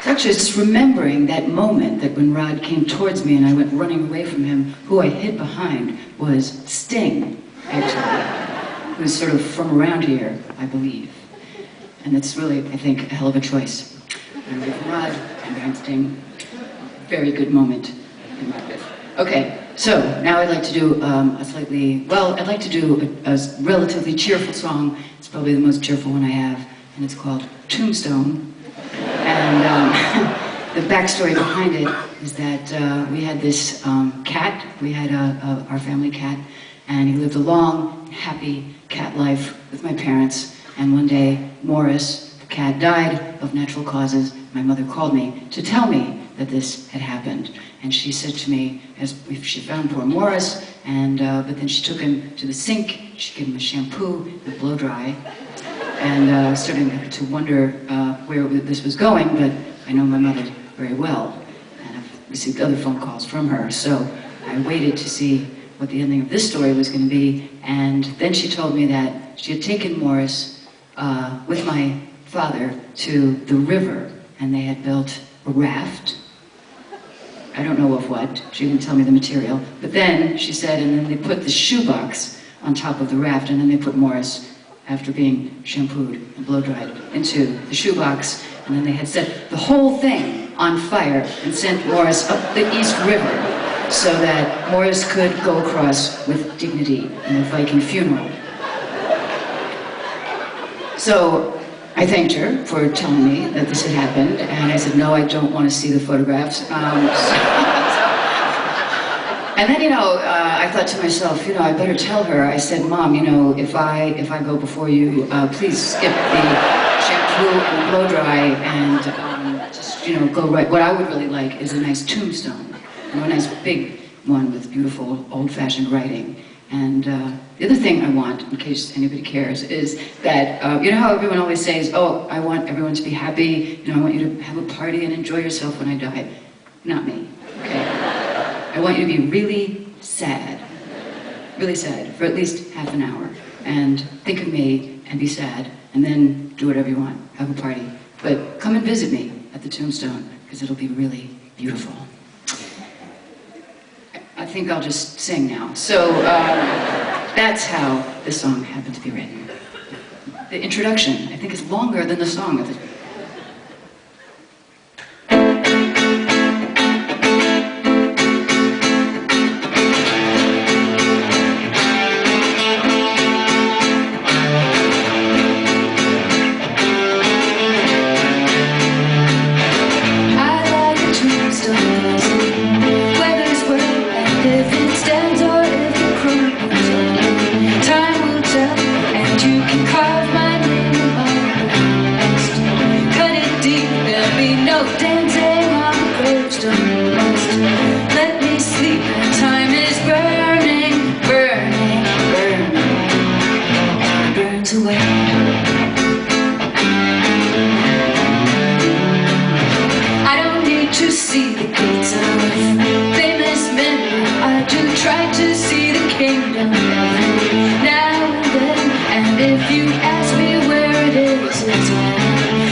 So actually, just remembering that moment that when Rod came towards me and I went running away from him, who I hid behind was Sting, actually, who's sort of from around here, I believe. And it's really, I think, a hell of a choice. I'm away from Rod, I'm behind Sting. Very good moment in my life. Okay, so now I'd like to do I'd like to do a relatively cheerful song. It's probably the most cheerful one I have, and it's called Tombstone. And the backstory behind it is that we had this cat. We had our family cat, and he lived a long, happy cat life with my parents. And one day, Morris, the cat, died of natural causes. My mother called me to tell me that this had happened. And she said to me, as if she found poor Morris, and but then she took him to the sink. She gave him a shampoo and blow dry. And starting to wonder where this was going, but I know my mother very well, and I've received other phone calls from her, so I waited to see what the ending of this story was going to be, and then she told me that she had taken Morris with my father to the river, and they had built a raft. I don't know of what, she didn't tell me the material, but then she said, and then they put the shoebox on top of the raft, and then they put Morris, after being shampooed and blow-dried, into the shoebox, and then they had set the whole thing on fire and sent Morris up the East River so that Morris could go across with dignity in a Viking funeral. So I thanked her for telling me that this had happened, and I said, no, I don't want to see the photographs. And then, I thought to myself, I better tell her. I said, Mom, if I go before you, please skip the shampoo and the blow dry and just, go right. What I would really like is a nice tombstone, a nice big one with beautiful old-fashioned writing. And the other thing I want, in case anybody cares, is that, how everyone always says, oh, I want everyone to be happy, I want you to have a party and enjoy yourself when I die. Not me, okay? I want you to be really sad for at least half an hour, and think of me and be sad, and then do whatever you want, have a party. But come and visit me at the Tombstone, because it'll be really beautiful. I think I'll just sing now. So that's how this song happened to be written. The introduction, I think, is longer than the song.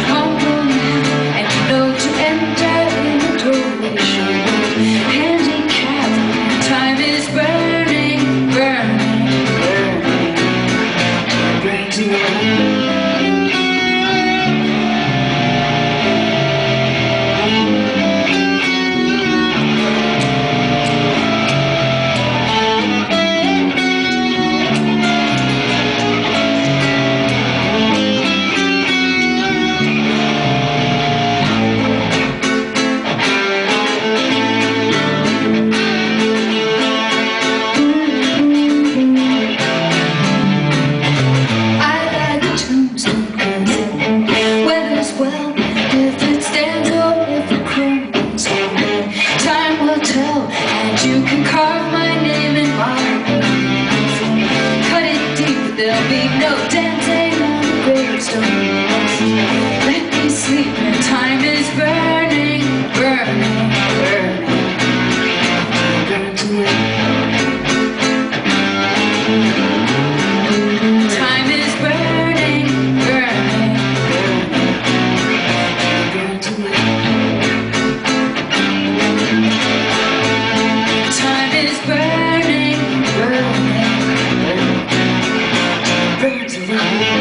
Humble man, and to enter in the doorway, sure. Thank you.